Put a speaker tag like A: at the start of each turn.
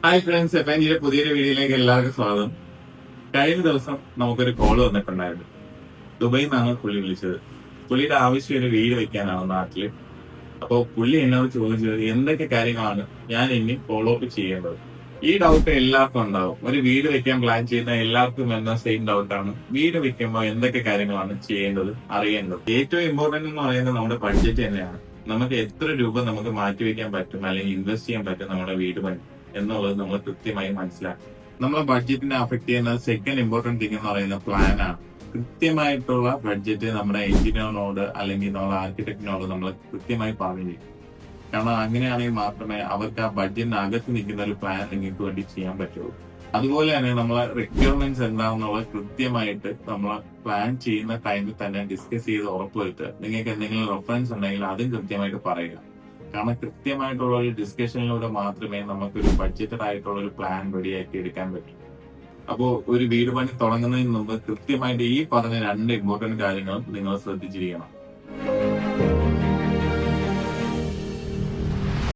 A: Hi friends, എഫ്എൻജിയുടെ പുതിയൊരു വീഡിയോയിലേക്ക് എല്ലാവർക്കും സ്വാഗതം. കഴിഞ്ഞ ദിവസം നമുക്കൊരു കോള് വന്നിട്ടുണ്ടായിരുന്നു. ദുബൈയിൽ നിന്നാണ് പുള്ളി വിളിച്ചത്. പുള്ളിയുടെ ആവശ്യം ഒരു വീട് വെക്കാനാണ് നാട്ടില്. അപ്പോൾ പുള്ളി എന്നോട് ചോദിച്ചത് എന്തൊക്കെ കാര്യങ്ങളാണ് ഞാൻ ഇനി ഫോളോ അപ്പ് ചെയ്യേണ്ടത്. ഈ ഡൗട്ട് എല്ലാവർക്കും ഉണ്ടാവും. ഒരു വീട് വെക്കാൻ പ്ലാൻ ചെയ്യുന്ന എല്ലാവർക്കും എന്ന സെയിം ഡൗട്ടാണ്. വീട് വെക്കുമ്പോൾ എന്തൊക്കെ കാര്യങ്ങളാണ് ചെയ്യേണ്ടത്, അറിയേണ്ടത്. ഏറ്റവും ഇമ്പോർട്ടന്റ് എന്ന് പറയുന്നത് നമ്മുടെ ബഡ്ജറ്റ് തന്നെയാണ്. നമുക്ക് എത്ര രൂപ നമുക്ക് മാറ്റിവെക്കാൻ പറ്റും അല്ലെങ്കിൽ ഇൻവെസ്റ്റ് ചെയ്യാൻ പറ്റും നമ്മുടെ വീട് പണി എന്നുള്ളത് നമ്മൾ കൃത്യമായി മനസ്സിലാക്കും. നമ്മളെ ബഡ്ജറ്റിനെ അഫക്ട് ചെയ്യുന്ന സെക്കൻഡ് ഇമ്പോർട്ടന്റ് തിങ് എന്ന് പറയുന്ന പ്ലാനാണ്. കൃത്യമായിട്ടുള്ള ബഡ്ജറ്റ് നമ്മുടെ എഞ്ചിനീയറിനോട് അല്ലെങ്കിൽ നമ്മുടെ ആർക്കിടെക്ടിനോട് നമ്മൾ കൃത്യമായി പറഞ്ഞു. കാരണം അങ്ങനെയാണെങ്കിൽ മാത്രമേ അവർക്ക് ആ ബഡ്ജറ്റിനകത്ത് നിൽക്കുന്ന ഒരു പ്ലാൻ നിങ്ങൾക്ക് വേണ്ടി ചെയ്യാൻ പറ്റുള്ളൂ. അതുപോലെ തന്നെ നമ്മളെ റിക്വയർമെന്റ്സ് എന്താണെന്നുള്ളത് കൃത്യമായിട്ട് നമ്മൾ പ്ലാൻ ചെയ്യുന്ന ടൈമിൽ തന്നെ ഡിസ്കസ് ചെയ്ത് ഉറപ്പുവരുത്തുക. നിങ്ങൾക്ക് എന്തെങ്കിലും റെഫറൻസ് ഉണ്ടെങ്കിൽ അതും കൃത്യമായിട്ട് പറയുക. കാരണം കൃത്യമായിട്ടുള്ള ഒരു ഡിസ്കഷനിലൂടെ മാത്രമേ നമുക്കൊരു ബഡ്ജറ്റഡ് ആയിട്ടുള്ള ഒരു പ്ലാൻ റെഡിയാക്കി എടുക്കാൻ പറ്റൂ. അപ്പോൾ ഒരു വീട് പണി തുടങ്ങുന്നതിന് മുമ്പ് കൃത്യമായിട്ട് ഈ പറഞ്ഞ രണ്ട് ഇമ്പോർട്ടന്റ് കാര്യങ്ങളും നിങ്ങൾ ശ്രദ്ധിച്ചിരിക്കണം.